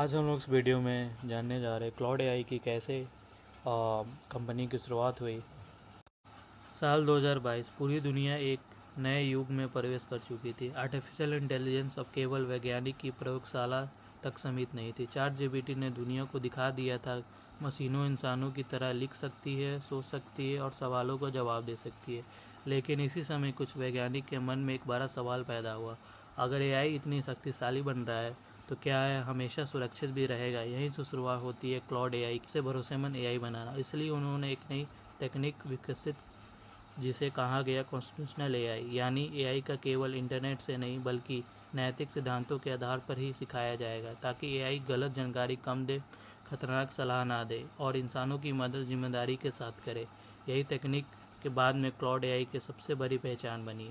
आज हम लोग इस वीडियो में जानने जा रहे हैं क्लाउड एआई की कैसे कंपनी की शुरुआत हुई। साल 2022 पूरी दुनिया एक नए युग में प्रवेश कर चुकी थी। आर्टिफिशियल इंटेलिजेंस अब केवल वैज्ञानिक की प्रयोगशाला तक सीमित नहीं थी। ChatGPT ने दुनिया को दिखा दिया था मशीनों इंसानों की तरह लिख सकती है, सोच सकती है और सवालों का जवाब दे सकती है। लेकिन इसी समय कुछ वैज्ञानिक के मन में एक बड़ा सवाल पैदा हुआ, अगर एआई इतनी शक्तिशाली बन रहा है तो क्या है हमेशा सुरक्षित भी रहेगा। यहीं से शुरुआत होती है क्लाउड एआई से भरोसेमंद एआई बनाना। इसलिए उन्होंने एक नई तकनीक विकसित जिसे कहा गया कॉन्स्टिट्यूशनल एआई, यानी एआई का केवल इंटरनेट से नहीं बल्कि नैतिक सिद्धांतों के आधार पर ही सिखाया जाएगा, ताकि एआई गलत जानकारी कम दे, खतरनाक सलाह ना दे और इंसानों की मदद जिम्मेदारी के साथ करे। यही तकनीक के बाद में क्लाउड एआई की सबसे बड़ी पहचान बनी।